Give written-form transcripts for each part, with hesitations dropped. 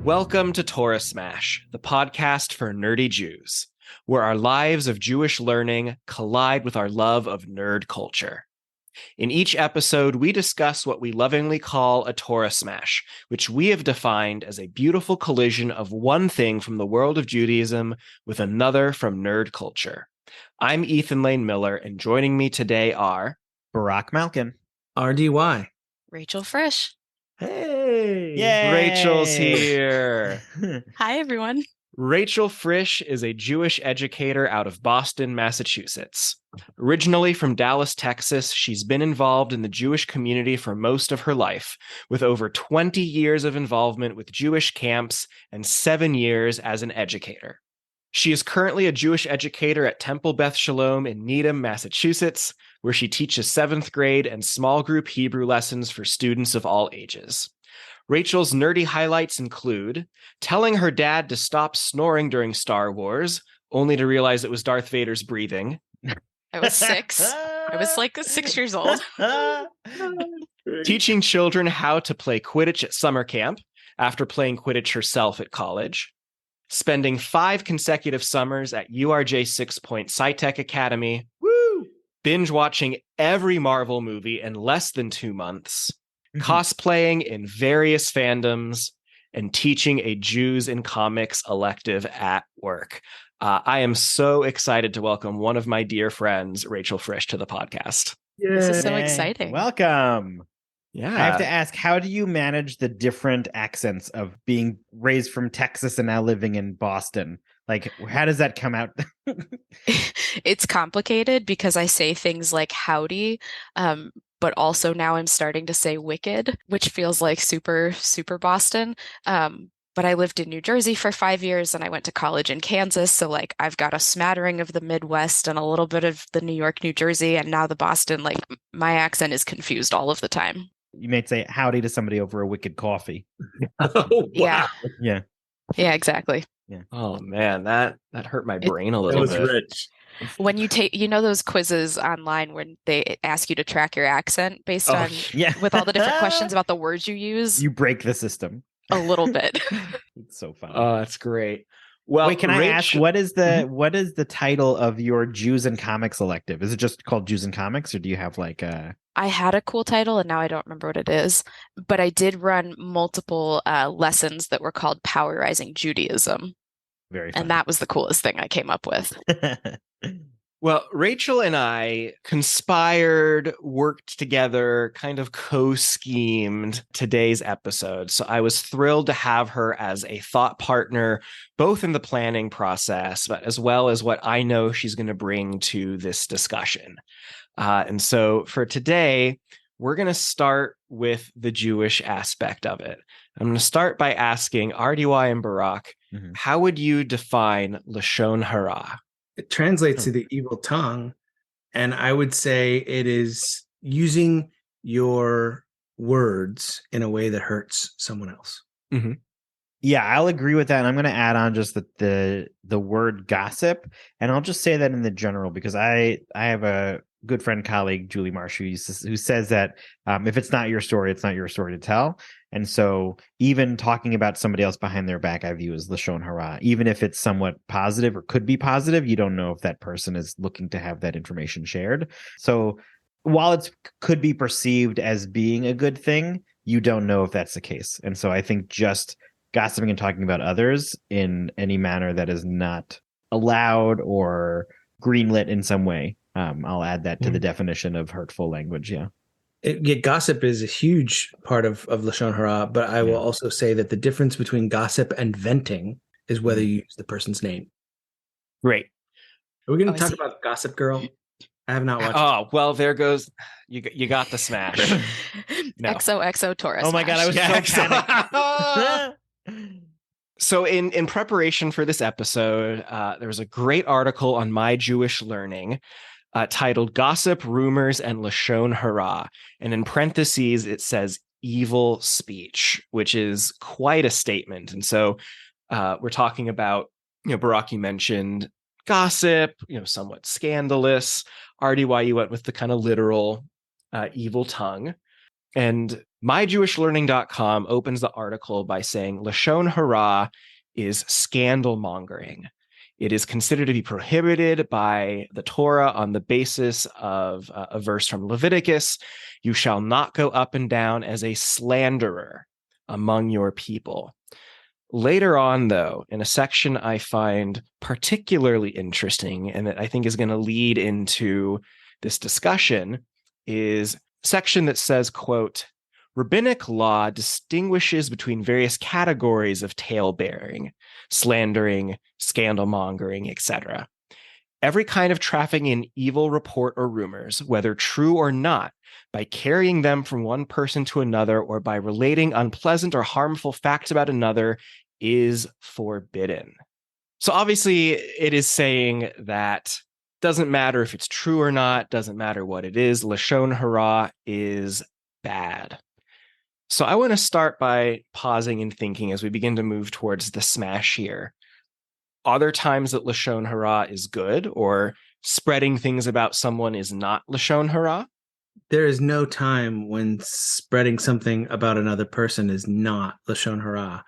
Welcome to Torah Smash, the podcast for nerdy Jews, where our lives of Jewish learning collide with our love of nerd culture. In each episode, we discuss what we lovingly call a Torah Smash, which we have defined as a beautiful collision of one thing from the world of Judaism with another from nerd culture. I'm Ethan Lane Miller, and joining me today are Barak Malkin, RDY, Rachel Frish. Hey! Yay! Rachel's here. Hi, everyone. Rachel Frish is a Jewish educator out of Boston, Massachusetts. Originally from Dallas, Texas, she's been involved in the Jewish community for most of her life, with over 20 years of involvement with Jewish camps and 7 years as an educator. She is currently a Jewish educator at Temple Beth Shalom in Needham, Massachusetts, where she teaches 7th grade and small group Hebrew lessons for students of all ages. Rachel's nerdy highlights include telling her dad to stop snoring during Star Wars, only to realize it was Darth Vader's breathing. I was 6. I was like 6 years old. Teaching children how to play Quidditch at summer camp after playing Quidditch herself at college. Spending 5 consecutive summers at URJ 6 Point SciTech Academy. Woo! Binge watching every Marvel movie in less than 2 months. Cosplaying in various fandoms, and teaching a Jews in Comics elective at work. I am so excited to welcome one of my dear friends, Rachel Frish, to the podcast. Yay. This is so exciting. Welcome. Yeah. I have to ask, how do you manage the different accents of being raised from Texas and now living in Boston? Like, how does that come out? It's complicated because I say things like howdy, but also now I'm starting to say wicked, which feels like super, super Boston. But I lived in New Jersey for 5 years and I went to college in Kansas. So like I've got a smattering of the Midwest and a little bit of the New York, New Jersey, and now the Boston. Like my accent is confused all of the time. You may say howdy to somebody over a wicked coffee. Oh, wow. Yeah. Yeah. Yeah, exactly. Oh man, that hurt my brain a That little was bit. rich. When you take, those quizzes online when they ask you to track your accent based on, yeah. with all the different questions about the words you use, You break the system. a little bit. It's so fun. Oh, that's great. Well, Wait, can I ask, what is the title of your Jews and Comics elective? Is it just called Jews and Comics, or do you have like a... I had a cool title and now I don't remember what it is, but I did run multiple lessons that were called Powerizing Judaism. Very fun. And that was the coolest thing I came up with. Well, Rachel and I conspired, worked together, kind of co-schemed today's episode. So I was thrilled to have her as a thought partner, both in the planning process, but as well as what I know she's going to bring to this discussion. And so for today, we're going to start with the Jewish aspect of it. I'm going to start by asking RDY and Barak, how would you define Lashon Hara? It translates to the evil tongue. And I would say it is using your words in a way that hurts someone else. Mm-hmm. Yeah, I'll agree with that. And I'm going to add on just the word gossip. And I'll just say that in the general, because I have a good friend, colleague, Julie Marsh, who says that if it's not your story, it's not your story to tell. And so even talking about somebody else behind their back, I view as Lashon Hara. Even if it's somewhat positive or could be positive, you don't know if that person is looking to have that information shared. So while it could be perceived as being a good thing, you don't know if that's the case. And so I think just gossiping and talking about others in any manner that is not allowed or greenlit in some way, I'll add that to the definition of hurtful language. Yeah. Gossip is a huge part of Lashon Hara, but I will also say that the difference between gossip and venting is whether you use the person's name. Great. Are we going to talk about Gossip Girl? I have not watched it. Oh, well, there goes. You got the smash. No. XOXO Torah. Oh my God, I was so panicked. So in preparation for this episode, there was a great article on My Jewish Learning titled Gossip, Rumors, and Lashon Hara. And in parentheses, it says evil speech, which is quite a statement. And so we're talking about, Barak, you mentioned gossip, somewhat scandalous. RDY, you went with the kind of literal evil tongue. And MyJewishLearning.com opens the article by saying Lashon Hara is scandal mongering. It is considered to be prohibited by the Torah on the basis of a verse from Leviticus. You shall not go up and down as a slanderer among your people. Later on, though, in a section I find particularly interesting and that I think is going to lead into this discussion is a section that says, quote, rabbinic law distinguishes between various categories of tale-bearing, slandering, scandal-mongering, etc. Every kind of trafficking in evil report or rumors, whether true or not, by carrying them from one person to another or by relating unpleasant or harmful facts about another, is forbidden. So obviously, it is saying that doesn't matter if it's true or not, doesn't matter what it is, Lashon Hara is bad. So I want to start by pausing and thinking as we begin to move towards the smash here. Are there times that Lashon Hara is good, or spreading things about someone is not Lashon Hara? There is no time when spreading something about another person is not Lashon Hara.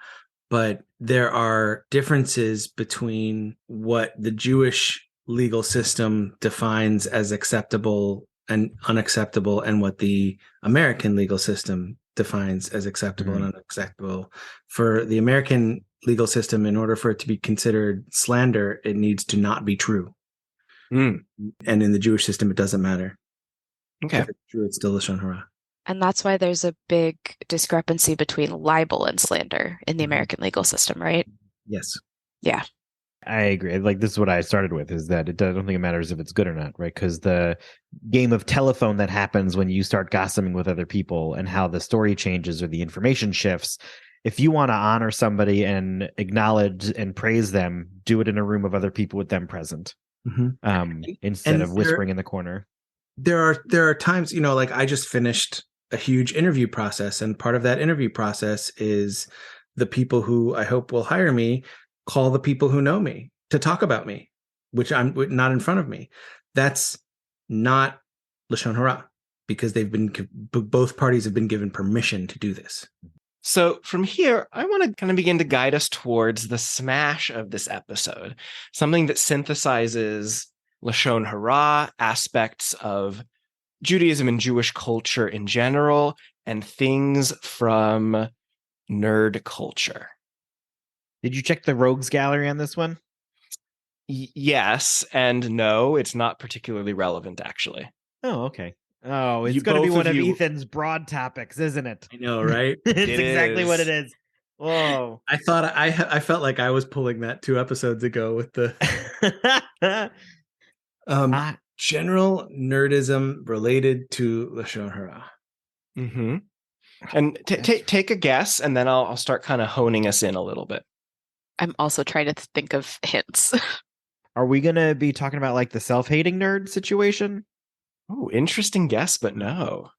But there are differences between what the Jewish legal system defines as acceptable and unacceptable and what the American legal system defines as acceptable and unacceptable. For the American legal system, in order for it to be considered slander, it needs to not be true. And in the Jewish system, it doesn't matter. Okay. If it's true, it's still Lashon Hara. And that's why there's a big discrepancy between libel and slander in the American legal system, right? Yes. Yeah. I agree. Like, this is what I started with, is that I don't think it matters if it's good or not, right? Because the game of telephone that happens when you start gossiping with other people and how the story changes or the information shifts, if you want to honor somebody and acknowledge and praise them, do it in a room of other people with them present, instead of whispering in the corner. There are times, like I just finished a huge interview process, and part of that interview process is the people who I hope will hire me call the people who know me to talk about me, which I'm not in front of me. That's not Lashon Hara, because both parties have been given permission to do this. So from here, I want to kind of begin to guide us towards the smash of this episode, something that synthesizes Lashon Hara, aspects of Judaism and Jewish culture in general, and things from nerd culture. Did you check the rogues gallery on this one? Yes and no. It's not particularly relevant, actually. Oh, okay. Oh, it's going to be one of Ethan's broad topics, isn't it? I know, right? It's exactly what it is. Whoa. I thought I felt like I was pulling that 2 episodes ago with the general nerdism related to Lashon Hara. Mm-hmm. And take a guess, and then I'll start kind of honing us in a little bit. I'm also trying to think of hints. Are we going to be talking about like the self-hating nerd situation? Oh, interesting guess, but no.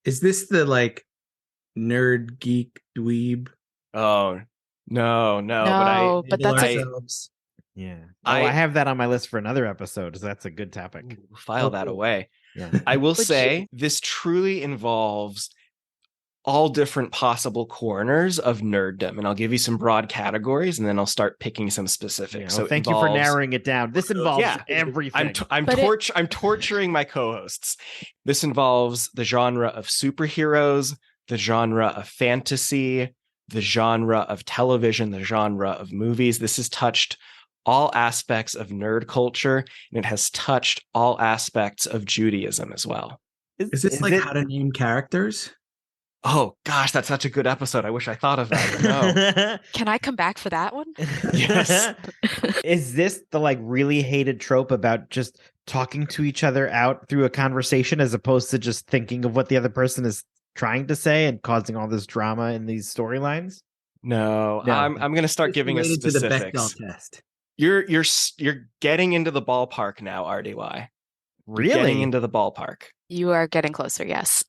Is this the like nerd geek dweeb? Oh, no. But that's yeah. I have that on my list for another episode, so that's a good topic. File that away. Yeah. I will say this truly involves all different possible corners of nerddom, and I'll give you some broad categories, and then I'll start picking some specifics. So thank you for narrowing it down. This involves everything. I'm torturing my co-hosts. This involves the genre of superheroes, the genre of fantasy, the genre of television, the genre of movies. This has touched all aspects of nerd culture, and it has touched all aspects of Judaism as well. Is this like how to name characters? Oh gosh, that's such a good episode. I wish I thought of that. But no. Can I come back for that one? Yes. Is this the like really hated trope about just talking to each other out through a conversation as opposed to just thinking of what the other person is trying to say and causing all this drama in these storylines? No. I'm going to start giving us specifics. To the Bechdel test. You're getting into the ballpark now, RDY. Really? You're getting into the ballpark. You are getting closer, yes.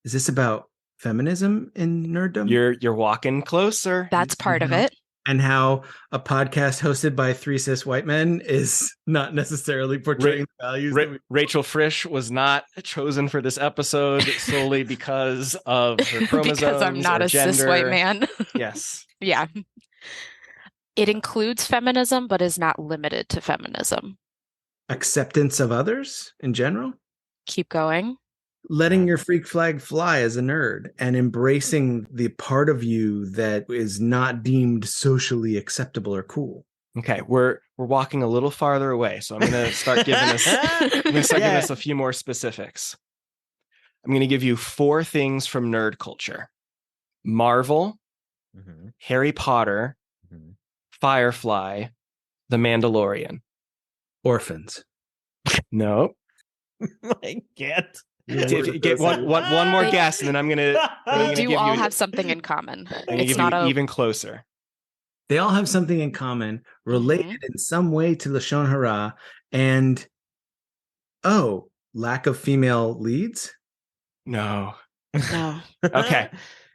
Is this about feminism in nerddom? You're walking closer. That's part of it. and how a podcast hosted by three cis white men is not necessarily portraying the values that we. Rachel Frish was not chosen for this episode solely because of her chromosomes because I'm not or a gender. cis white man. Yes. Yeah. It includes feminism, but is not limited to feminism. Acceptance of others in general. Keep going. Letting your freak flag fly as a nerd and embracing the part of you that is not deemed socially acceptable or cool. Okay, we're walking a little farther away, so I'm going to start giving us a few more specifics. I'm going to give you 4 things from nerd culture: Marvel, Harry Potter, Firefly, The Mandalorian. Orphans. No. I can't. Get one more guess, and then I'm gonna. They do all have something in common. It's not even closer. They all have something in common, related in some way to Lashon Hara, and lack of female leads. No. No. Okay.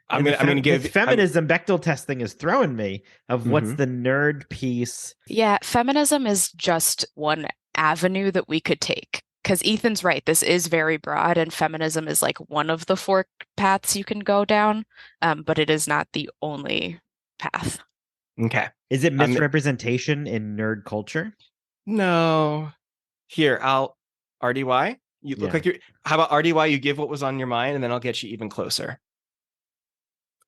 I'm gonna give feminism. Bechtel testing is throwing me of what's the nerd piece. Yeah, feminism is just one avenue that we could take. Because Ethan's right, this is very broad, and feminism is like one of the 4 paths you can go down, but it is not the only path. Okay. Is it misrepresentation in nerd culture? No. Here, I'll RDY. You look like you're. How about RDY? You give what was on your mind, and then I'll get you even closer.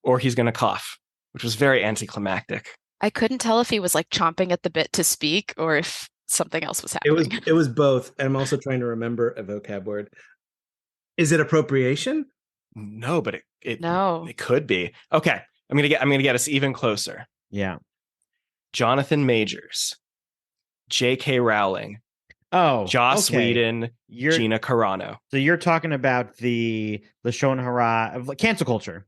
Or he's gonna cough, which was very anticlimactic. I couldn't tell if he was like chomping at the bit to speak or if something else was happening. It was both. And I'm also trying to remember a vocab word. Is it appropriation? No, but No. It could be. Okay. I'm gonna get us even closer. Yeah. Jonathan Majors, J.K. Rowling, Joss Whedon, Gina Carano. So you're talking about the Lashon Hara of cancel culture.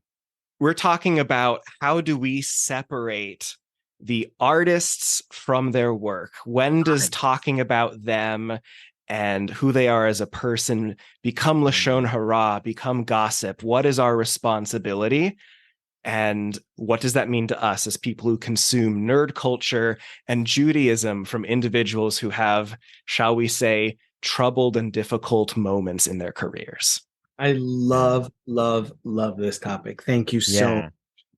We're talking about how do we separate the artists from their work? When does talking about them and who they are as a person become Lashon Hara, become gossip? What is our responsibility? And what does that mean to us as people who consume nerd culture and Judaism from individuals who have, shall we say, troubled and difficult moments in their careers? I love this topic. Thank you so much,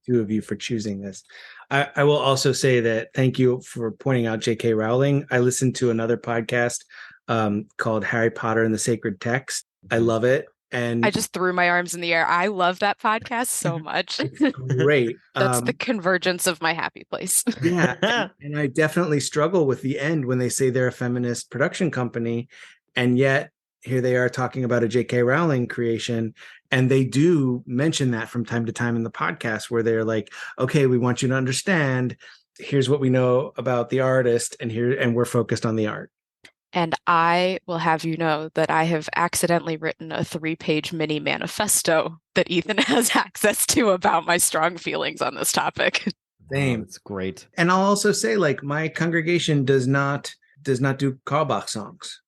2 of you, for choosing this. I will also say that thank you for pointing out J.K. Rowling. I listened to another podcast called Harry Potter and the Sacred Text. I love it. And I just threw my arms in the air. I love that podcast so much. Great. That's the convergence of my happy place. Yeah. And I definitely struggle with the end when they say they're a feminist production company. And yet here they are talking about a J.K. Rowling creation. And they do mention that from time to time in the podcast where they're like, okay, we want you to understand, here's what we know about the artist, and we're focused on the art. And I will have you know that I have accidentally written a 3-page mini manifesto that Ethan has access to about my strong feelings on this topic. Same. It's great. And I'll also say, like, my congregation does not do callback songs.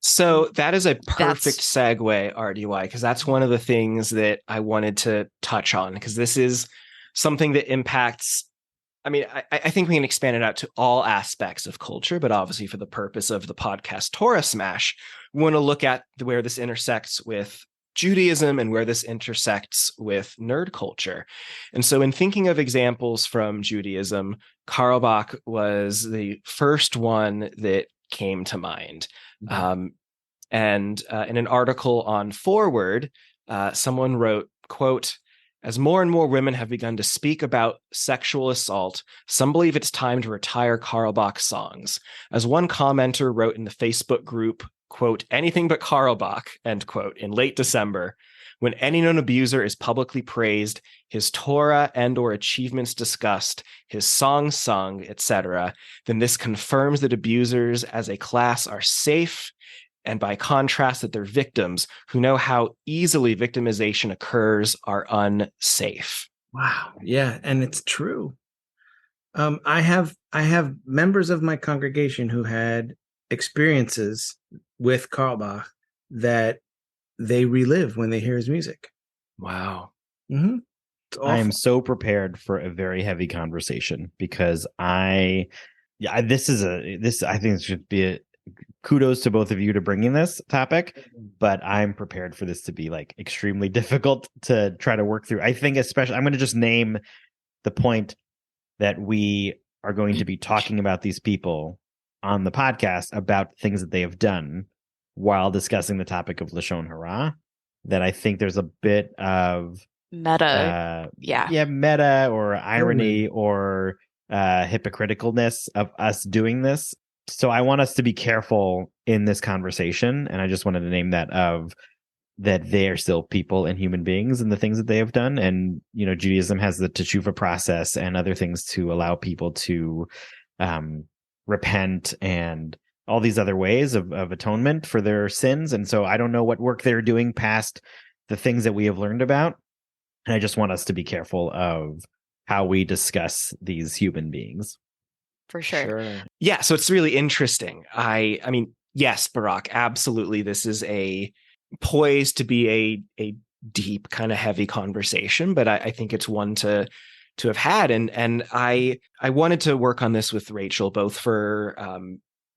So that is a perfect segue, RDY, because that's one of the things that I wanted to touch on, because this is something that impacts. I mean, I think we can expand it out to all aspects of culture, but obviously for the purpose of the podcast Torah Smash, we want to look at where this intersects with Judaism and where this intersects with nerd culture. And so in thinking of examples from Judaism, Carlebach was the first one that came to mind. And in an article on Forward, someone wrote, quote, "As more and more women have begun to speak about sexual assault, some believe it's time to retire Carlebach songs. As one commenter wrote in the Facebook group, quote, anything but Carlebach, end quote, in late December, when any known abuser is publicly praised, his Torah and or achievements discussed, his songs sung, etc., then this confirms that abusers as a class are safe, and by contrast that their victims, who know how easily victimization occurs, are unsafe." Wow. Yeah, and it's true. I have members of my congregation who had experiences with Carlebach that they relive when they hear his music. Wow. Mm-hmm. It's I am awful. so prepared for a very heavy conversation because I think this should be a kudos to both of you to bringing this topic, but I'm prepared for this to be like extremely difficult to try to work through. I think especially I'm going to just name the point that we are going to be talking about these people on the podcast about things that they have done while discussing the topic of Lashon Hara. That I think there's a bit of Meta. Yeah. meta or irony or hypocriticalness of us doing this. So I want us to be careful in this conversation, and I just wanted to name that they are still people and human beings and the things that they have done. And, Judaism has the Teshuva process and other things to allow people to repent and all these other ways of atonement for their sins. And so I don't know what work they're doing past the things that we have learned about. And I just want us to be careful of how we discuss these human beings. For sure. Yeah, so it's really interesting. I mean, yes, Barak, absolutely. This is poised to be a deep, kind of heavy conversation, but I think it's one to have had. And I wanted to work on this with Rachel, both for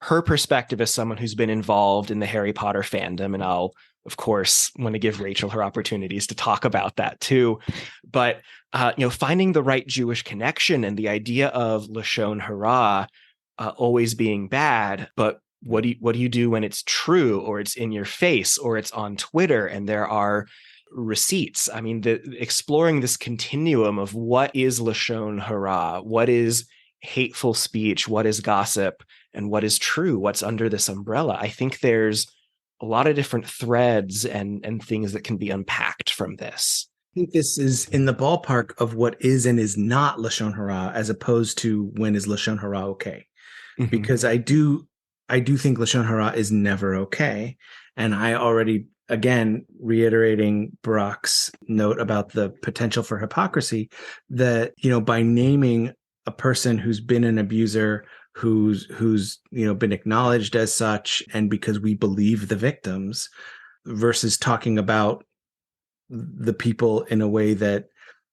her perspective as someone who's been involved in the Harry Potter fandom, and I'll, of course, want to give Rachel her opportunities to talk about that too. But finding the right Jewish connection and the idea of Lashon Hara always being bad, but what do you do when it's true, or it's in your face, or it's on Twitter and there are receipts? I mean, exploring this continuum of what is Lashon Hara, what is hateful speech, what is gossip, and what is true, what's under this umbrella. I think there's a lot of different threads and things that can be unpacked from this. I think this is in the ballpark of what is and is not Lashon Hara, as opposed to when is Lashon Hara okay. Mm-hmm. Because I do think Lashon Hara is never okay. And I already, again, reiterating Barak's note about the potential for hypocrisy, that, by naming a person who's been an abuser, who's been acknowledged as such, and because we believe the victims, versus talking about the people in a way that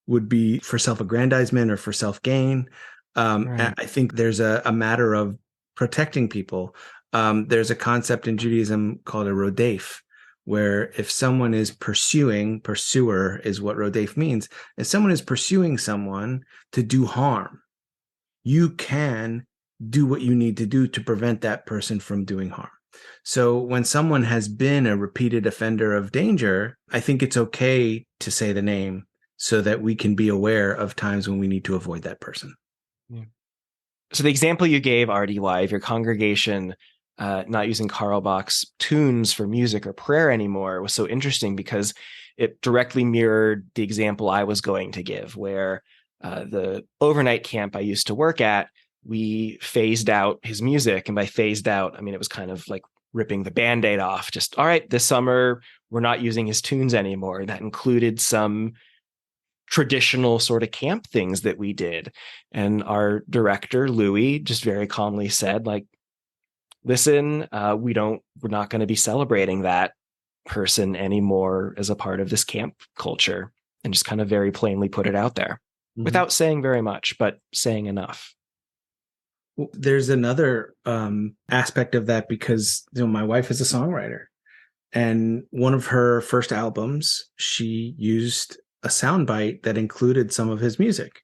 would be for self-aggrandizement or for self-gain. Right. I think there's a matter of protecting people. There's a concept in Judaism called a rodef, where if someone is pursuer is what rodef means. If someone is pursuing someone to do harm, you can do what you need to do to prevent that person from doing harm. So when someone has been a repeated offender of danger, I think it's okay to say the name so that we can be aware of times when we need to avoid that person. Yeah. So the example you gave, RDY, of your congregation not using Karl Bach's tunes for music or prayer anymore was so interesting, because it directly mirrored the example I was going to give, where the overnight camp I used to work at, we phased out his music. And by phased out, I mean, it was kind of like ripping the Band-Aid off. Just, all right, this summer, we're not using his tunes anymore. That included some traditional sort of camp things that we did. And our director, Louis, just very calmly said, like, listen, we're not going to be celebrating that person anymore as a part of this camp culture, and just kind of very plainly put it out there without saying very much, but saying enough. There's another aspect of that, because my wife is a songwriter, and one of her first albums, she used a soundbite that included some of his music.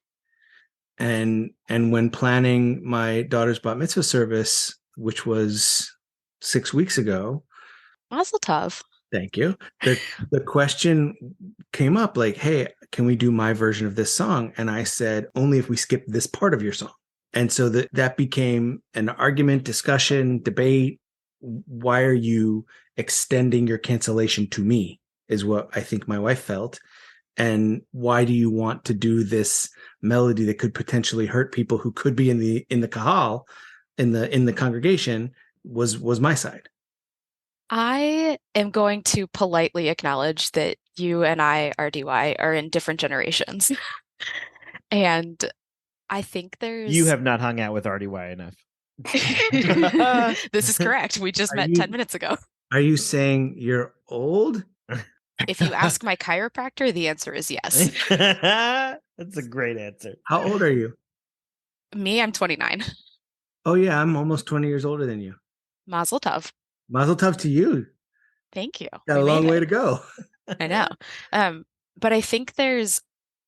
And when planning my daughter's bat mitzvah service, which was 6 weeks ago, Mazel tov. Thank you. The question came up like, hey, can we do my version of this song? And I said, only if we skip this part of your song. And so that became an argument, discussion, debate. Why are you extending your cancellation to me, is what I think my wife felt. And why do you want to do this melody that could potentially hurt people who could be in the kahal, in the congregation, was my side. I am going to politely acknowledge that you and I, RDY, are in different generations. And I think You have not hung out with RDY enough. This is correct. We just met 10 minutes ago. Are you saying you're old? If you ask my chiropractor, the answer is yes. That's a great answer. How old are you? Me, I'm 29. Oh yeah, I'm almost 20 years older than you. Mazel tov. Mazel tov to you. Thank you. Got We a long made way it. to go. I know. But I think there's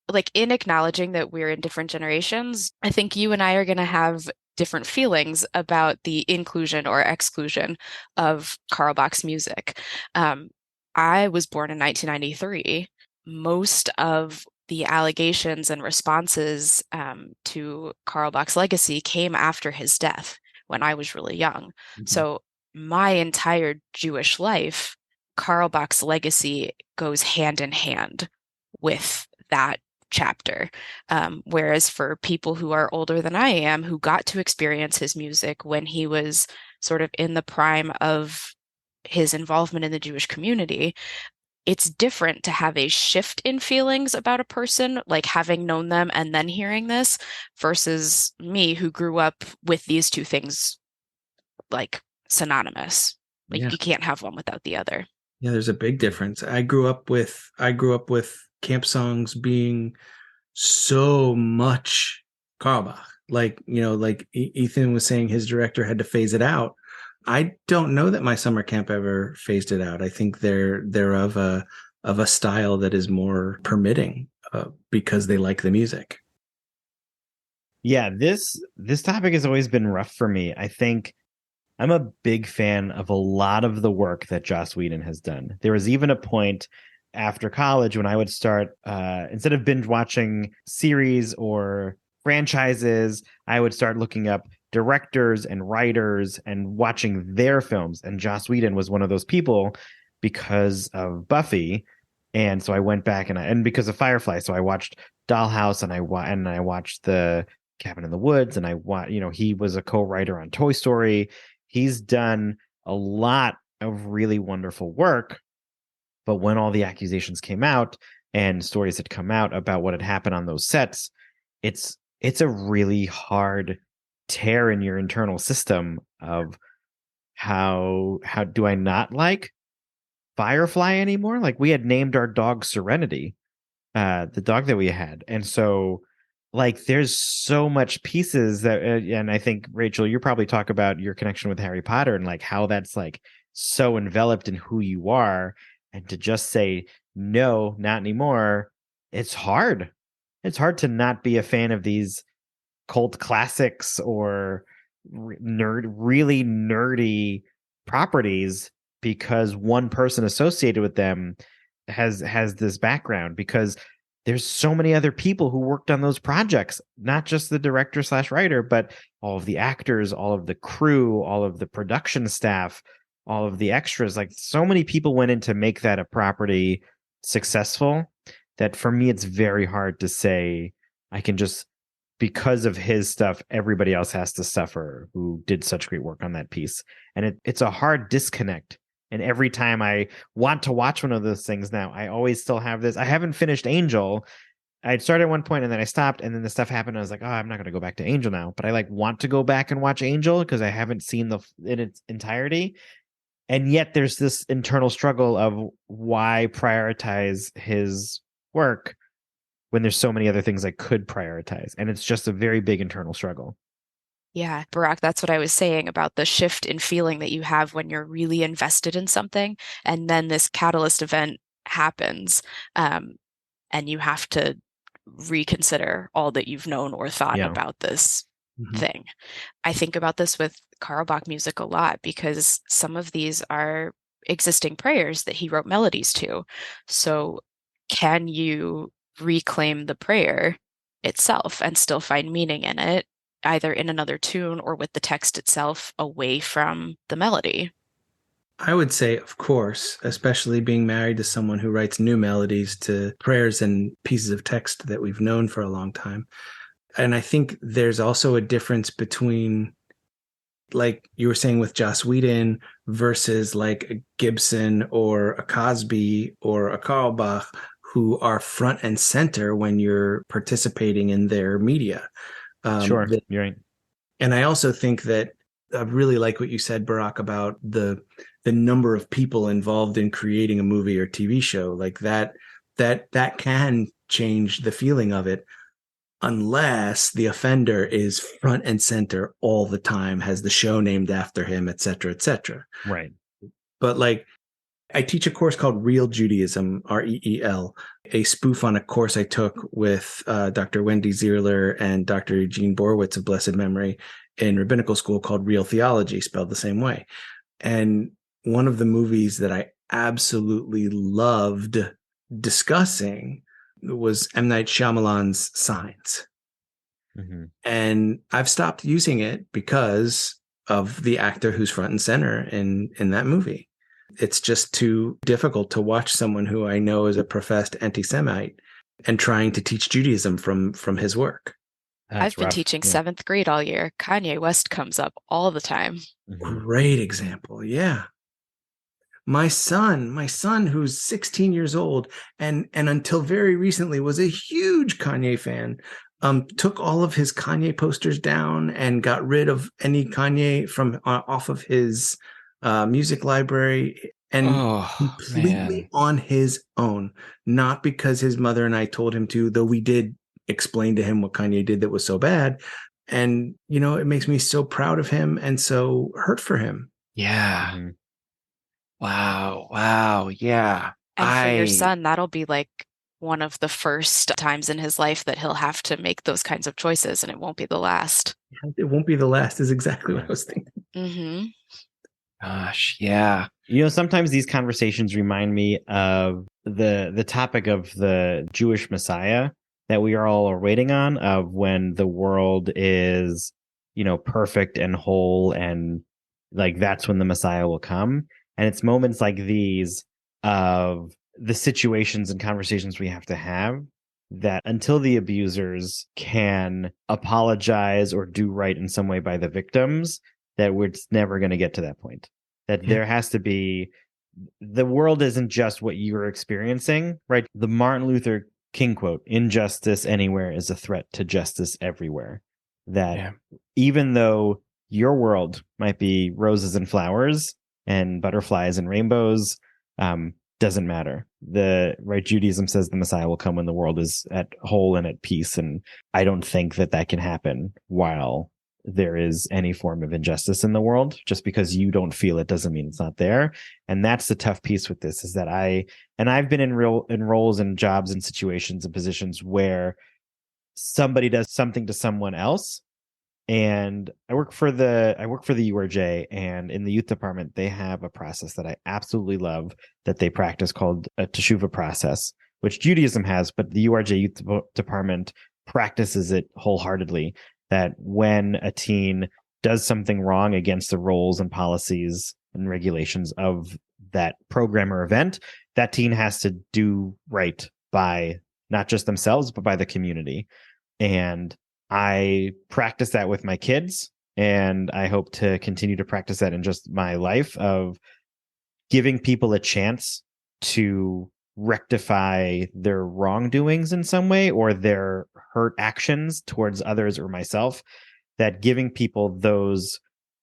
like in acknowledging that we're in different generations, I think you and I are going to have different feelings about the inclusion or exclusion of Carl Bach's music. I was born in 1993. Most of the allegations and responses to Carl Bach's legacy came after his death when I was really young. So my entire Jewish life, Carl Bach's legacy goes hand in hand with that chapter. Whereas for people who are older than I am, who got to experience his music when he was sort of in the prime of his involvement in the Jewish community, it's different to have a shift in feelings about a person, like having known them and then hearing this, versus me who grew up with these two things like synonymous. Like Yeah. you can't have one without the other. Yeah, there's a big difference. I grew up with camp songs being so much Carl Bach. Like, like Ethan was saying, his director had to phase it out. I don't know that my summer camp ever phased it out. I think they're of a style that is more permitting because they like the music. Yeah, this topic has always been rough for me. I think I'm a big fan of a lot of the work that Joss Whedon has done. There was even a point after college when I would start, instead of binge watching series or franchises, I would start looking up directors and writers and watching their films. And Joss Whedon was one of those people because of Buffy. And so I went back and because of Firefly, so I watched Dollhouse and I watched the Cabin in the Woods, and he was a co-writer on Toy Story. He's done a lot of really wonderful work, but when all the accusations came out and stories had come out about what had happened on those sets, it's a really hard tear in your internal system of how do I not like Firefly anymore? Like, we had named our dog Serenity, the dog that we had, and so like there's so much pieces that and I think Rachel, you probably talk about your connection with Harry Potter and like how that's like so enveloped in who you are, and to just say no, not anymore, it's hard to not be a fan of these cult classics or really nerdy properties because one person associated with them has this background, because there's so many other people who worked on those projects, not just the director / writer, but all of the actors, all of the crew, all of the production staff, all of the extras. Like, so many people went in to make that a property successful that for me, it's very hard to say I can just, because of his stuff, everybody else has to suffer who did such great work on that piece. And it's a hard disconnect. And every time I want to watch one of those things now, I always still have this. I haven't finished Angel. I started at one point and then I stopped, and then the stuff happened. I was like, oh, I'm not going to go back to Angel now. But I like want to go back and watch Angel because I haven't seen in its entirety. And yet there's this internal struggle of why prioritize his work when there's so many other things I could prioritize. And it's just a very big internal struggle. Yeah, Barack, that's what I was saying about the shift in feeling that you have when you're really invested in something, and then this catalyst event happens, and you have to reconsider all that you've known or thought about this thing. I think about this with Carl Bach music a lot because some of these are existing prayers that he wrote melodies to. So can you reclaim the prayer itself and still find meaning in it, either in another tune or with the text itself away from the melody? I would say, of course, especially being married to someone who writes new melodies to prayers and pieces of text that we've known for a long time. And I think there's also a difference between, like you were saying with Joss Whedon versus like a Gibson or a Cosby or a Carl Bach, who are front and center when you're participating in their media. Sure, you're right. And I also think that I really like what you said, Barack, about the the number of people involved in creating a movie or TV show, like that can change the feeling of it, unless the offender is front and center all the time, has the show named after him, et cetera, et cetera. Right. But like, I teach a course called Real Judaism, REEL, a spoof on a course I took with Dr. Wendy Zierler and Dr. Eugene Borowitz of blessed memory in rabbinical school, called Real Theology, spelled the same way. And one of the movies that I absolutely loved discussing was M. Night Shyamalan's Signs. Mm-hmm. And I've stopped using it because of the actor who's front and center in that movie. It's just too difficult to watch someone who I know is a professed anti-Semite and trying to teach Judaism from his work. That's I've been rough. teaching Yeah. 7th grade all year. Kanye West comes up all the time. Mhm. Great example. Yeah. My son, who's 16 years old and until very recently was a huge Kanye fan, took all of his Kanye posters down and got rid of any Kanye from off of his music library, and completely on his own, not because his mother and I told him to, though we did explain to him what Kanye did that was so bad. And, you know, it makes me so proud of him and so hurt for him. Yeah. Mhm. Wow. Yeah. And for your son, that'll be like one of the first times in his life that he'll have to make those kinds of choices, and it won't be the last. It won't be the last is exactly what I was thinking. Mm-hmm. Gosh, yeah. You know, sometimes these conversations remind me of the topic of the Jewish Messiah that we are all waiting on, of when the world is, you know, perfect and whole, and like that's when the Messiah will come. And it's moments like these of the situations and conversations we have to have, that until the abusers can apologize or do right in some way by the victims, that we're never going to get to that point. That there has to be, the world isn't just what you're experiencing, right? The Martin Luther King quote, "Injustice anywhere is a threat to justice everywhere." That even though your world might be roses and flowers and butterflies and rainbows, doesn't matter. Right, Judaism says the Messiah will come when the world is at whole and at peace, and I don't think that can happen while there is any form of injustice in the world. Just because you don't feel it doesn't mean it's not there. And that's the tough piece with this, is that I've been in roles and jobs and situations and positions where somebody does something to someone else. And I work for the URJ, and in the youth department, they have a process that I absolutely love that they practice called a Teshuva Process, which Judaism has, but the URJ youth department practices it wholeheartedly. That when a teen does something wrong against the roles and policies and regulations of that program or event, that teen has to do right by not just themselves, but by the community. And I practice that with my kids, and I hope to continue to practice that in just my life, of giving people a chance to rectify their wrongdoings in some way, or their hurt actions towards others or myself. That giving people those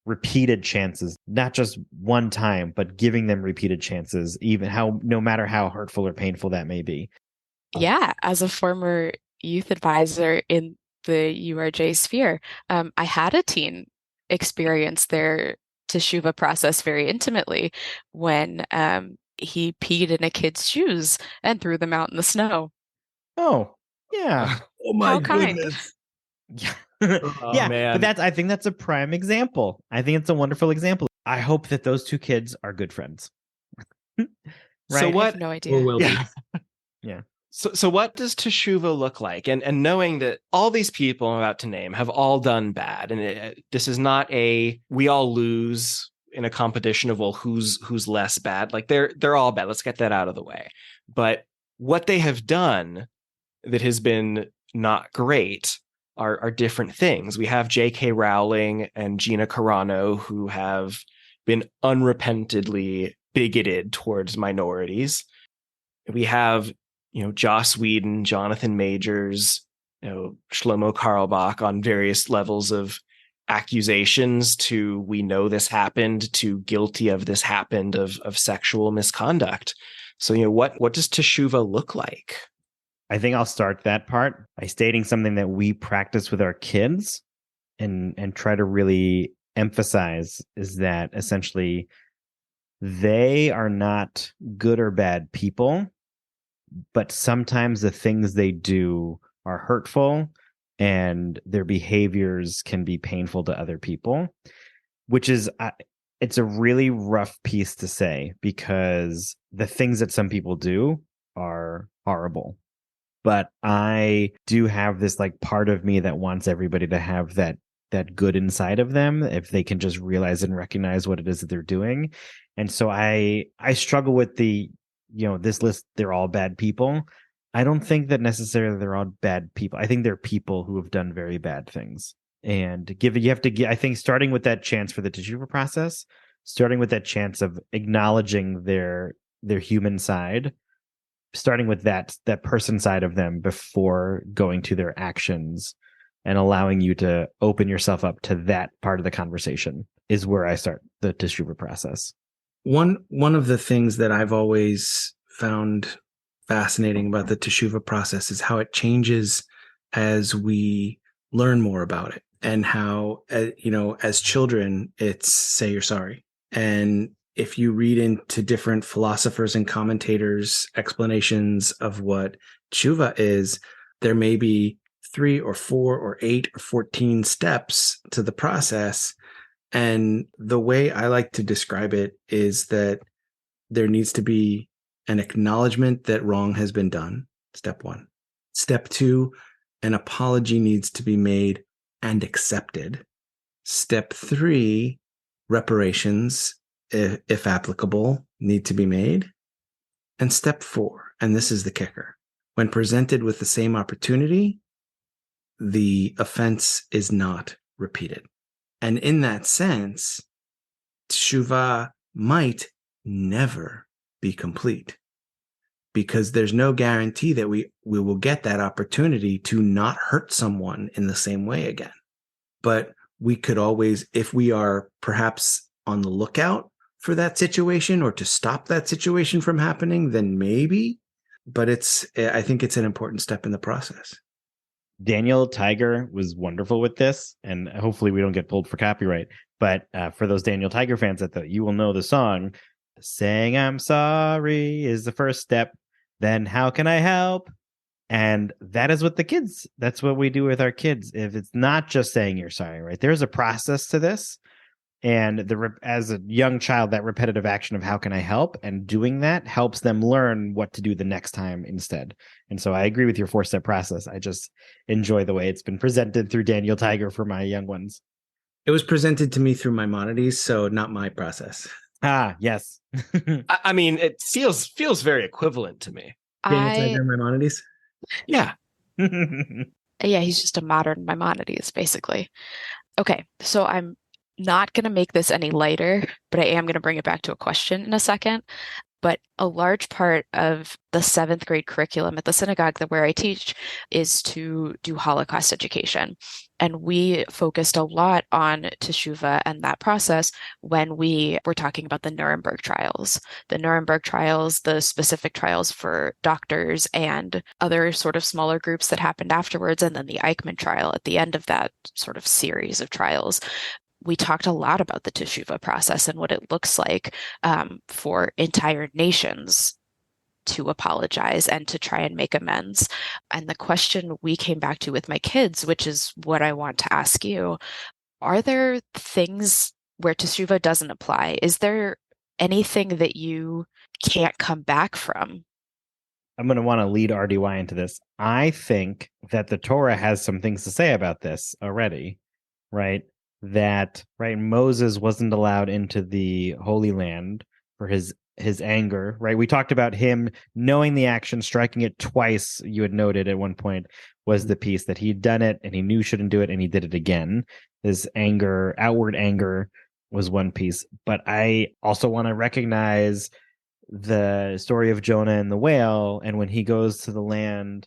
repeated chances, not just one time, but giving them repeated chances, no matter how hurtful or painful that may be. Yeah, as a former youth advisor in the URJ sphere, I had a teen experience their Teshuva process very intimately when he peed in a kid's shoes and threw them out in the snow. Oh, yeah. Oh my How kind. goodness. Yeah. Oh, Yeah, man. but I think that's a prime example. I think it's a wonderful example. I hope that those two kids are good friends. So Right? I what? have no idea. Or will be. Yeah. Yeah. So what does Teshuva look like? And knowing that all these people I'm about to name have all done bad, and this is not we all lose in a competition of, well, who's less bad. Like they're all bad. Let's get that out of the way. But what they have done that has been not great are different things. We have J.K. Rowling and Gina Carano, who have been unrepentantly bigoted towards minorities. We have, Joss Whedon, Jonathan Majors, Shlomo Carlebach on various levels of accusations to we know this happened to guilty of this happened of sexual misconduct. So, what does teshuva look like? I think I'll start that part by stating something that we practice with our kids and try to really emphasize is that essentially they are not good or bad people, but sometimes the things they do are hurtful and their behaviors can be painful to other people, which is it's a really rough piece to say because the things that some people do are horrible. But I do have this like part of me that wants everybody to have that good inside of them if they can just realize and recognize what it is that they're doing. And so I struggle with the, this list, they're all bad people. I don't think that necessarily they're all bad people. I think they're people who have done very bad things. And I think starting with that chance for the Teshuva process, starting with that chance of acknowledging their human side, starting with that person side of them before going to their actions and allowing you to open yourself up to that part of the conversation is where I start the Teshuva process. One of the things that I've always found fascinating about the Teshuva process is how it changes as we learn more about it, and how, as children, it's say you're sorry. And if you read into different philosophers and commentators' explanations of what Teshuva is, there may be 3 or 4 or 8 or 14 steps to the process. And the way I like to describe it is that there needs to be an acknowledgement that wrong has been done. Step 1. Step 2, an apology needs to be made and accepted. Step 3, reparations, if applicable, need to be made. And step 4, and this is the kicker, when presented with the same opportunity, the offense is not repeated. And in that sense, teshuva might never be complete because there's no guarantee that we will get that opportunity to not hurt someone in the same way again. But we could always, if we are perhaps on the lookout for that situation or to stop that situation from happening, then maybe. But I think it's an important step in the process. Daniel Tiger was wonderful with this, and hopefully we don't get pulled for copyright. But for those Daniel Tiger fans you will know the song, saying I'm sorry is the first step. Then how can I help? And that is what that's what we do with our kids. If it's not just saying you're sorry, right? There's a process to this. And as a young child, that repetitive action of how can I help and doing that helps them learn what to do the next time instead. And so I agree with your 4-step process. I just enjoy the way it's been presented through Daniel Tiger for my young ones. It was presented to me through Maimonides, so not my process. Ah, yes. I mean, it feels very equivalent to me. Daniel Tiger, Maimonides? Yeah. Yeah, he's just a modern Maimonides, basically. Okay, so I'm not going to make this any lighter, but I am going to bring it back to a question in a second. But a large part of the 7th grade curriculum at the synagogue where I teach is to do Holocaust education. And we focused a lot on teshuva and that process when we were talking about the Nuremberg trials. The Nuremberg trials, the specific trials for doctors and other sort of smaller groups that happened afterwards, and then the Eichmann trial at the end of that sort of series of trials. We talked a lot about the Teshuva process and what it looks like for entire nations to apologize and to try and make amends. And the question we came back to with my kids, which is what I want to ask you, are there things where Teshuva doesn't apply? Is there anything that you can't come back from? I'm going to want to lead RDY into this. I think that the Torah has some things to say about this already, right? Moses wasn't allowed into the Holy Land for his anger, right? We talked about him knowing the action, striking it twice. You had noted at one point was the piece that he'd done it and he knew shouldn't do it and he did it again. His anger, outward anger was one piece. But I also want to recognize the story of Jonah and the whale. And when he goes to the land,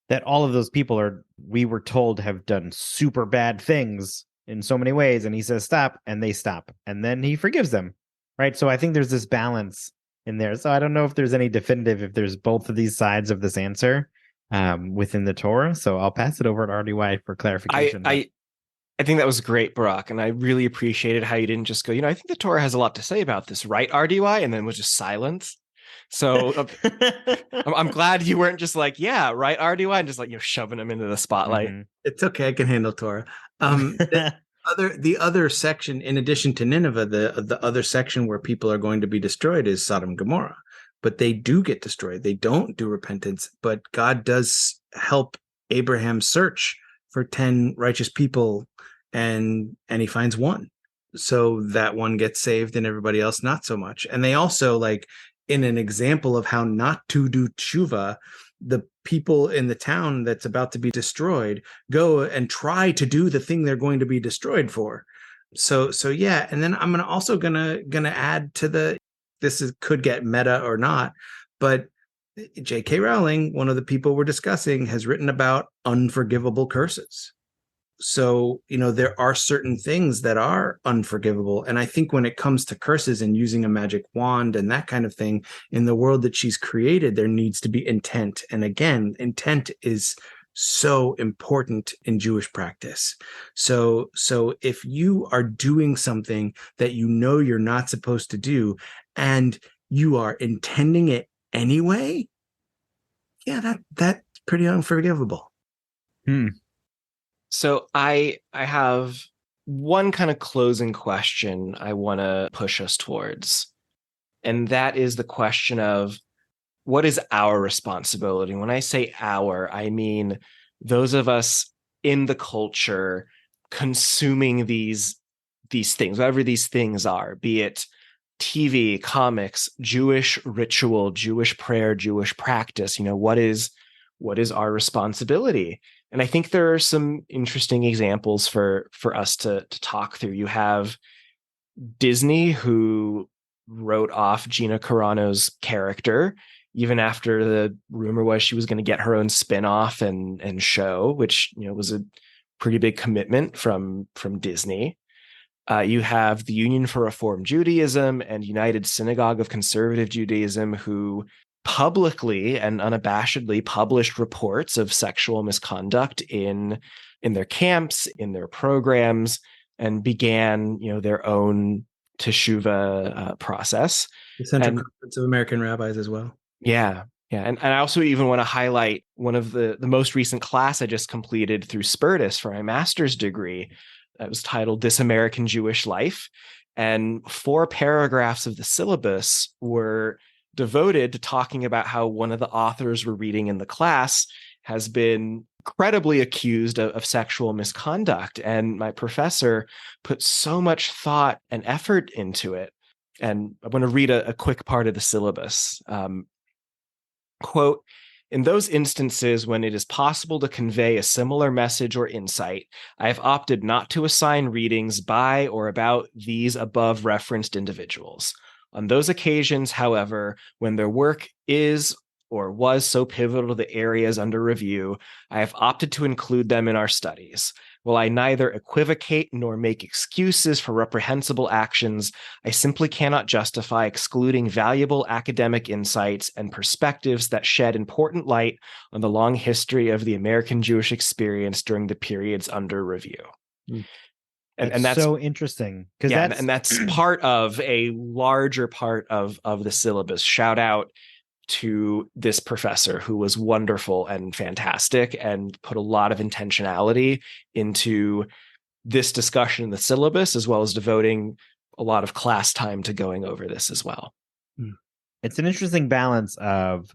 that all of those people we were told have done super bad things in so many ways, and he says stop, and they stop, and then he forgives them, right? So I think there's this balance in there. So I don't know if there's any definitive, if there's both of these sides of this answer within the Torah. So I'll pass it over to RDY for clarification. I think that was great, Barak, and I really appreciated how you didn't just go, I think the Torah has a lot to say about this, right, RDY? And then was just silence. So I'm glad you weren't just like, yeah, right, RDY, and just like, shoving them into the spotlight. Mm-hmm. It's okay. I can handle Torah. The other section, in addition to Nineveh, the other section where people are going to be destroyed is Sodom and Gomorrah. But they do get destroyed. They don't do repentance. But God does help Abraham search for 10 righteous people, and he finds one. So that one gets saved and everybody else not so much. And they also, like, in an example of how not to do tshuva, the people in the town that's about to be destroyed go and try to do the thing they're going to be destroyed for. So yeah. And then I'm also gonna add to could get meta or not, but J.K. Rowling, one of the people we're discussing, has written about unforgivable curses. So, there are certain things that are unforgivable. And I think when it comes to curses and using a magic wand and that kind of thing, in the world that she's created, there needs to be intent. And again, intent is so important in Jewish practice. So if you are doing something that you're not supposed to do, and you are intending it anyway, yeah, that's pretty unforgivable. So I have one kind of closing question I want to push us towards. And that is the question of, what is our responsibility? When I say our, I mean those of us in the culture consuming these things, whatever these things are, be it TV, comics, Jewish ritual, Jewish prayer, Jewish practice. What is our responsibility? And I think there are some interesting examples for us to talk through. You have Disney, who wrote off Gina Carano's character, even after the rumor was she was going to get her own spinoff and show, which was a pretty big commitment from Disney. You have the Union for Reform Judaism and United Synagogue of Conservative Judaism, who publicly and unabashedly published reports of sexual misconduct in their camps, in their programs, and began, their own Teshuva process. The Central Conference of American Rabbis as well. Yeah. And I also even want to highlight one of the most recent class I just completed through Spertus for my master's degree. It was titled This American Jewish Life. And 4 paragraphs of the syllabus were devoted to talking about how one of the authors we're reading in the class has been credibly accused of sexual misconduct. And my professor put so much thought and effort into it. And I want to read a quick part of the syllabus. Quote, "In those instances when it is possible to convey a similar message or insight, I have opted not to assign readings by or about these above referenced individuals. On those occasions, however, when their work is or was so pivotal to the areas under review, I have opted to include them in our studies. While I neither equivocate nor make excuses for reprehensible actions, I simply cannot justify excluding valuable academic insights and perspectives that shed important light on the long history of the American Jewish experience during the periods under review." And that's so interesting, because that's part of a larger part of the syllabus. Shout out to this professor who was wonderful and fantastic and put a lot of intentionality into this discussion in the syllabus, as well as devoting a lot of class time to going over this as well. It's an interesting balance of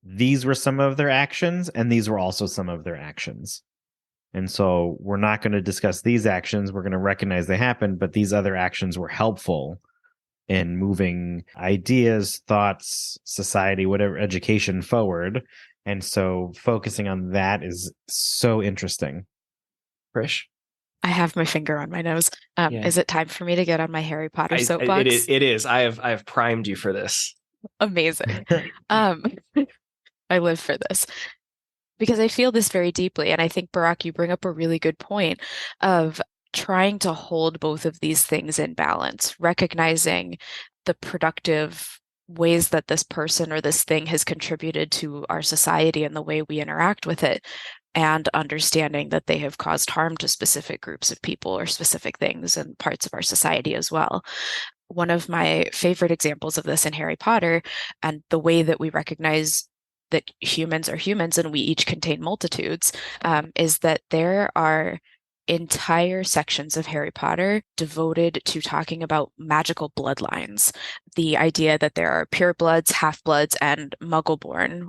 these were some of their actions and these were also some of their actions. And so we're not going to discuss these actions. We're going to recognize they happened, but these other actions were helpful in moving ideas, thoughts, society, whatever, education forward. And so focusing on that is so interesting. Frish? I have my finger on my nose. Is it time for me to get on my Harry Potter soapbox? It is. I have primed you for this. Amazing. I live for this because I feel this very deeply. And I think, Barak, you bring up a really good point of trying to hold both of these things in balance, recognizing the productive ways that this person or this thing has contributed to our society and the way we interact with it, and understanding that they have caused harm to specific groups of people or specific things and parts of our society as well. One of my favorite examples of this in Harry Potter, and the way that we recognize that humans are humans and we each contain multitudes, is that there are entire sections of Harry Potter devoted to talking about magical bloodlines. The idea that there are purebloods, half-bloods, and muggle-born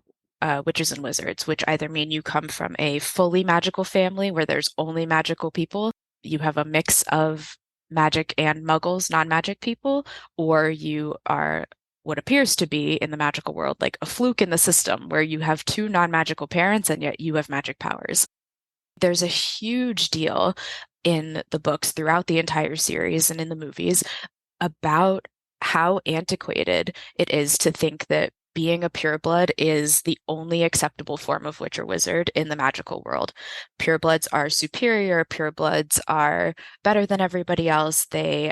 witches and wizards, which either mean you come from a fully magical family where there's only magical people, you have a mix of magic and muggles, non-magic people, or you are what appears to be in the magical world like a fluke in the system where you have two non-magical parents and yet you have magic powers. There's a huge deal in the books throughout the entire series and in the movies about how antiquated it is to think that being a pureblood is the only acceptable form of witch or wizard in the magical world. Purebloods are superior. Purebloods are better than everybody else. They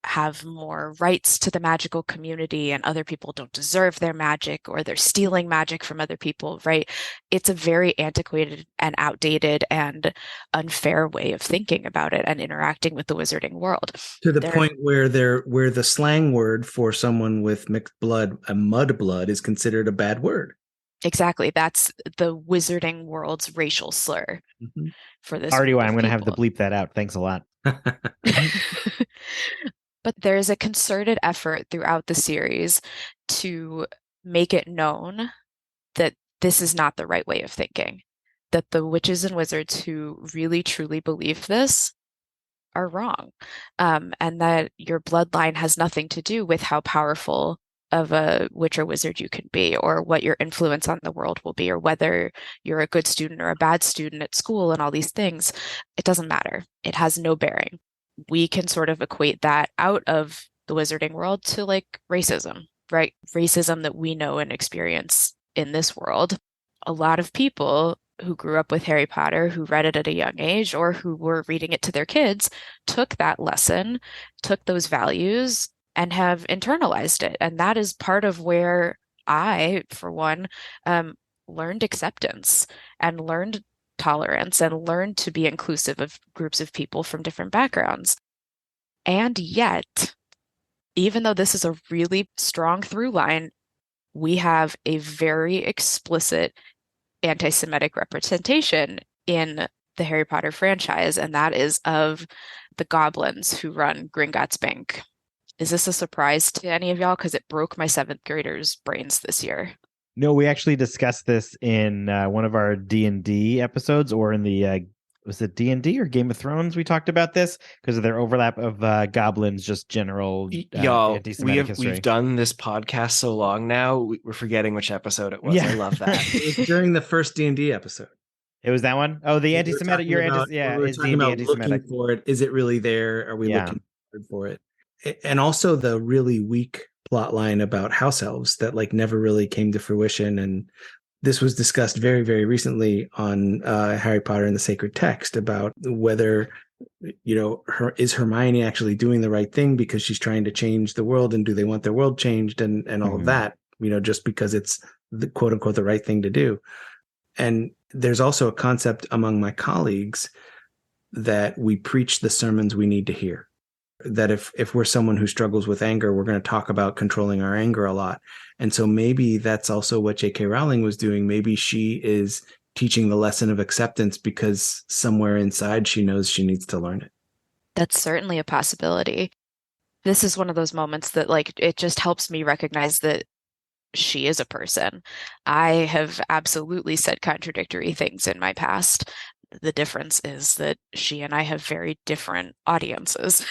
have more rights to the magical community, and other people don't deserve their magic, or they're stealing magic from other people, right? It's a very antiquated and outdated and unfair way of thinking about it and interacting with the wizarding world. To the point where the slang word for someone with mixed blood, a mudblood, is considered a bad word. Exactly. That's the wizarding world's racial slur for this. Already, I'm going to have to bleep that out. Thanks a lot. But there's a concerted effort throughout the series to make it known that this is not the right way of thinking, that the witches and wizards who really truly believe this are wrong, and that your bloodline has nothing to do with how powerful of a witch or wizard you can be, or what your influence on the world will be, or whether you're a good student or a bad student at school and all these things. It doesn't matter. It has no bearing. We can sort of equate that out of the wizarding world to like racism, right? Racism that we know and experience in this world. A lot of people who grew up with Harry Potter, who read it at a young age, or who were reading it to their kids, took that lesson, took those values, and have internalized it. And that is part of where I, for one, learned acceptance and learned tolerance and learned to be inclusive of groups of people from different backgrounds. And yet, even though this is a really strong through line, we have a very explicit anti-Semitic representation in the Harry Potter franchise, and that is of the goblins who run Gringotts Bank. Is this a surprise to any of y'all? Because it broke my 7th graders' brains this year. No, we actually discussed this in one of our D&D episodes, or in the was it D&D or Game of Thrones? We talked about this because of their overlap of goblins, just general y'all. anti-Semitic history. We've done this podcast so long now, we're forgetting which episode it was. Yeah. I love that. It was during the first D&D episode. It was that one? Oh, the anti-Semitic. We were talking about looking for it. Is it really there? Are we looking for it? And also the really weak plot line about house elves that like never really came to fruition. And this was discussed very, very recently on Harry Potter and the Sacred Text about whether, is Hermione actually doing the right thing because she's trying to change the world, and do they want their world changed and all of that, just because it's the quote unquote the right thing to do. And there's also a concept among my colleagues that we preach the sermons we need to hear. That if we're someone who struggles with anger, we're going to talk about controlling our anger a lot. And so maybe that's also what J.K. Rowling was doing. Maybe she is teaching the lesson of acceptance because somewhere inside she knows she needs to learn it. That's certainly a possibility. This is one of those moments that like it just helps me recognize that she is a person. I have absolutely said contradictory things in my past. The difference is that she and I have very different audiences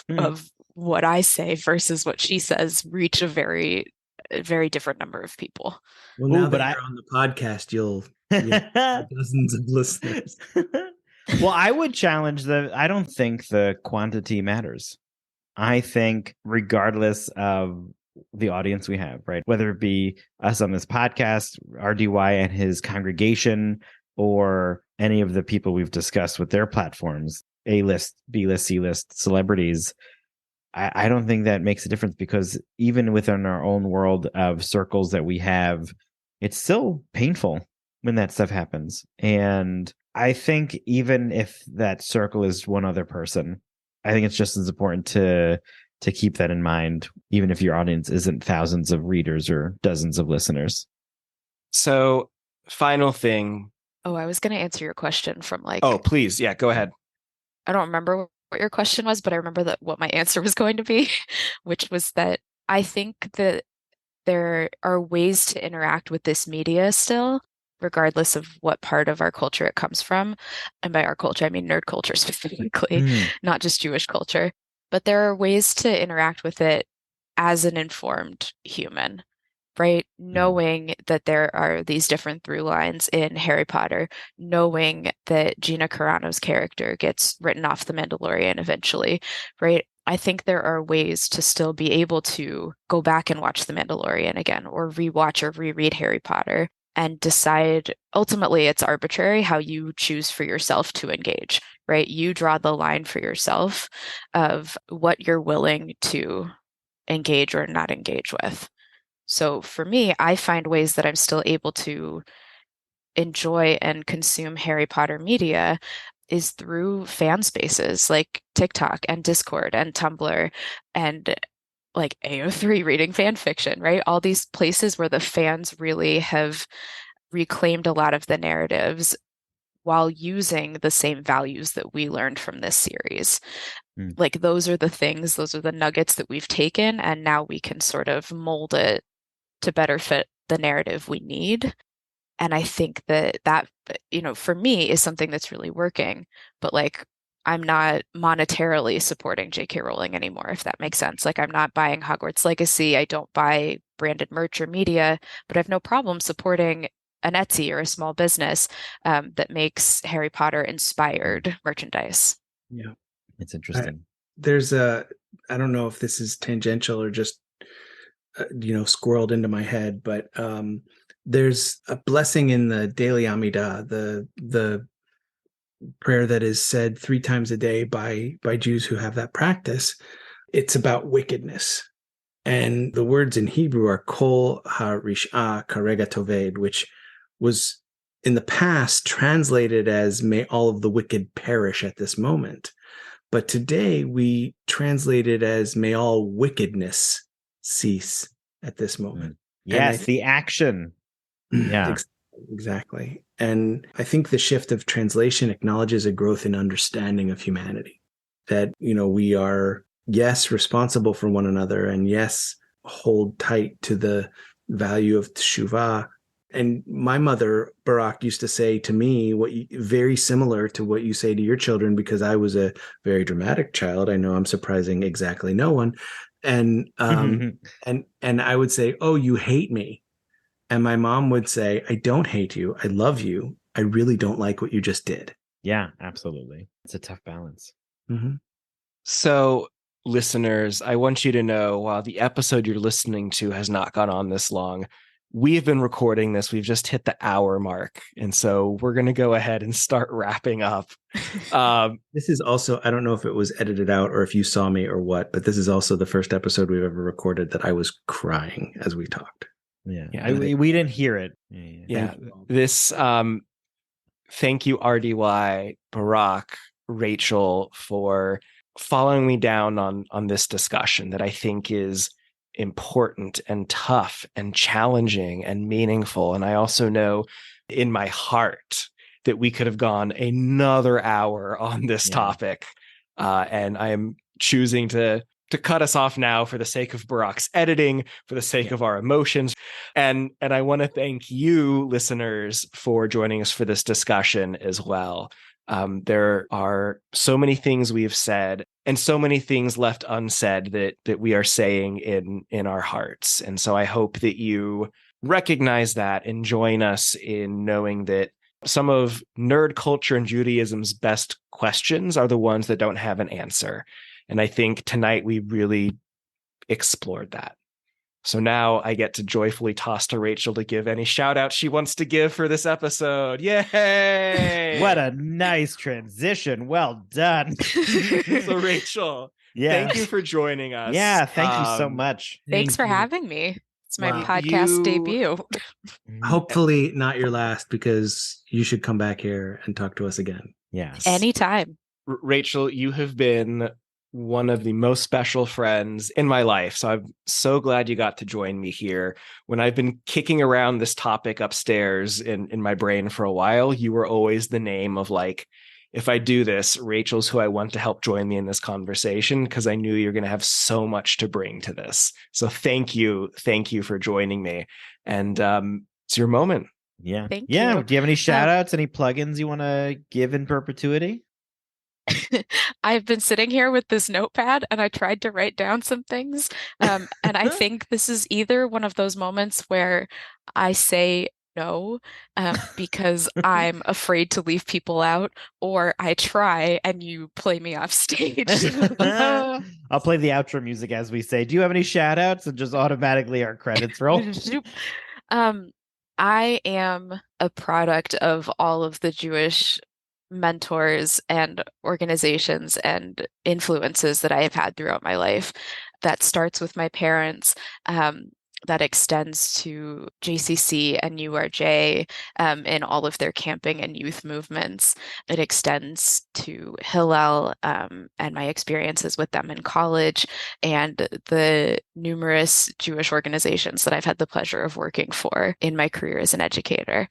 of what I say versus what she says reach a very, very different number of people. Well, now that you're on the podcast, you'll have dozens of listeners. Well, I would challenge I don't think the quantity matters. I think regardless of the audience we have, right? Whether it be us on this podcast, RDY and his congregation, or any of the people we've discussed with their platforms, A-list, B-list, C-list celebrities, I don't think that makes a difference, because even within our own world of circles that we have, it's still painful when that stuff happens. And I think even if that circle is one other person, I think it's just as important to keep that in mind, even if your audience isn't thousands of readers or dozens of listeners. So, final thing. Oh, I was going to answer your question from like, Oh, please. Yeah, go ahead. I don't remember what your question was, but I remember that what my answer was going to be, which was that I think that there are ways to interact with this media still, regardless of what part of our culture it comes from. And by our culture, I mean nerd culture specifically, not just Jewish culture. But there are ways to interact with it as an informed human, right? Knowing that there are these different through lines in Harry Potter, knowing that Gina Carano's character gets written off The Mandalorian eventually, right? I think there are ways to still be able to go back and watch The Mandalorian again, or rewatch or reread Harry Potter and decide. Ultimately, it's arbitrary how you choose for yourself to engage, right? You draw the line for yourself of what you're willing to engage or not engage with. So for me, I find ways that I'm still able to enjoy and consume Harry Potter media is through fan spaces like TikTok and Discord and Tumblr and like AO3 reading fan fiction, right? All these places where the fans really have reclaimed a lot of the narratives while using the same values that we learned from this series. Like those are the things, those are the nuggets that we've taken, and now we can sort of mold it to better fit the narrative we need. And I think that for me is something that's really working. But like, I'm not monetarily supporting J.K. Rowling anymore, if that makes sense. Like, I'm not buying Hogwarts Legacy. I don't buy branded merch or media, but I have no problem supporting an Etsy or a small business that makes Harry Potter inspired merchandise. Yeah. It's interesting. I don't know if this is tangential or just squirreled into my head, but there's a blessing in the Daily Amidah, the prayer that is said 3 times a day by Jews who have that practice. It's about wickedness, and the words in Hebrew are kol ha-rish'ah karega toved, which was in the past translated as "may all of the wicked perish at this moment," but today we translate it as "may all wickedness cease at this moment." Yes, the action. Yeah, exactly. And I think the shift of translation acknowledges a growth in understanding of humanity, that, we are, yes, responsible for one another, and yes, hold tight to the value of Teshuva. And my mother, Barak, used to say to me very similar to what you say to your children, because I was a very dramatic child. I know I'm surprising exactly no one. And and I would say, "Oh, you hate me." And my mom would say, "I don't hate you. I love you. I really don't like what you just did." Yeah, absolutely. It's a tough balance. Mm-hmm. So, listeners, I want you to know, while the episode you're listening to has not gone on this long, we've been recording this. We've just hit the hour mark. And so we're going to go ahead and start wrapping up. This is also, I don't know if it was edited out or if you saw me or what, but this is also the first episode we've ever recorded that I was crying as we talked. Yeah. We didn't hear it. Yeah. This, thank you, RDY, Barak, Rachel, for following me down on this discussion that I think is important and tough and challenging and meaningful. And I also know in my heart that we could have gone another hour on this topic. And I am choosing to cut us off now for the sake of Barak's editing, for the sake of our emotions. And I want to thank you, listeners, for joining us for this discussion as well. There are so many things we have said and so many things left unsaid that we are saying in our hearts. And so I hope that you recognize that and join us in knowing that some of nerd culture and Judaism's best questions are the ones that don't have an answer. And I think tonight we really explored that. So now I get to joyfully toss to Rachel to give any shout out she wants to give for this episode. Yay! What a nice transition. Well done. So Rachel, thank you for joining us. Yeah, thank you so much. Thanks for you. having me. It's my Wow. podcast debut. Hopefully not your last, because you should come back here and talk to us again. Yes. Anytime. Rachel, you have been one of the most special friends in my life. So I'm so glad you got to join me here. When I've been kicking around this topic upstairs in my brain for a while, you were always the name of like, if I do this, Rachel's who I want to help join me in this conversation, because I knew you're going to have so much to bring to this. So thank you. Thank you for joining me. And it's your moment. Yeah. Thank yeah. you. Do you have any shout outs, any plugins you want to give in perpetuity? I've been sitting here with this notepad and I tried to write down some things. And I think this is either one of those moments where I say no because I'm afraid to leave people out, or I try and you play me off stage. I'll play the outro music as we say. Do you have any shout outs? And just automatically our credits roll. I am a product of all of the Jewish mentors and organizations and influences that I have had throughout my life. That starts with my parents, that extends to JCC and URJ in all of their camping and youth movements. It extends to Hillel and my experiences with them in college, and the numerous Jewish organizations that I've had the pleasure of working for in my career as an educator.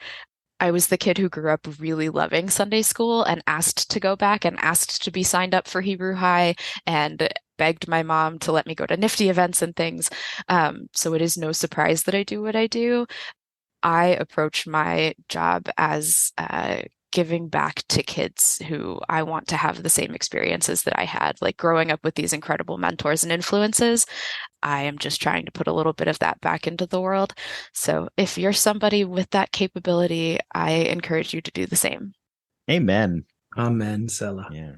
I was the kid who grew up really loving Sunday school and asked to go back and asked to be signed up for Hebrew High and begged my mom to let me go to Nifty events and things. So it is no surprise that I do what I do. I approach my job as giving back to kids who I want to have the same experiences that I had, like growing up with these incredible mentors and influences. I am just trying to put a little bit of that back into the world. So if you're somebody with that capability, I encourage you to do the same. Amen. Amen, Selah. Yeah.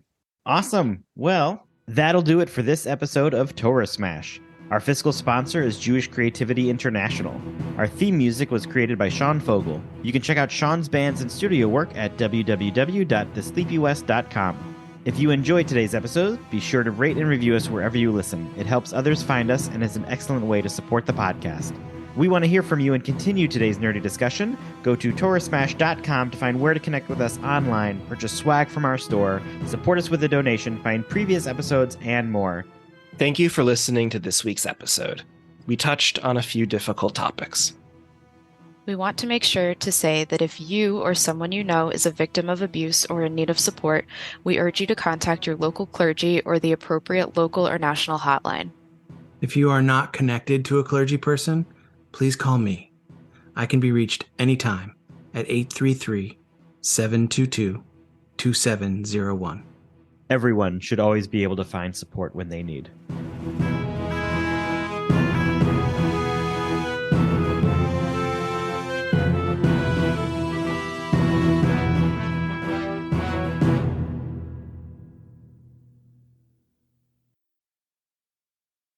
Awesome. Well, that'll do it for this episode of Torah Smash. Our fiscal sponsor is Jewish Creativity International. Our theme music was created by Sean Fogel. You can check out Sean's bands and studio work at www.thesleepywest.com. If you enjoyed today's episode, be sure to rate and review us wherever you listen. It helps others find us and is an excellent way to support the podcast. We want to hear from you and continue today's nerdy discussion. Go to torahsmash.com to find where to connect with us online, purchase swag from our store, support us with a donation, find previous episodes, and more. Thank you for listening to this week's episode. We touched on a few difficult topics. We want to make sure to say that if you or someone you know is a victim of abuse or in need of support, we urge you to contact your local clergy or the appropriate local or national hotline. If you are not connected to a clergy person, please call me. I can be reached anytime at 833-722-2701. Everyone should always be able to find support when they need.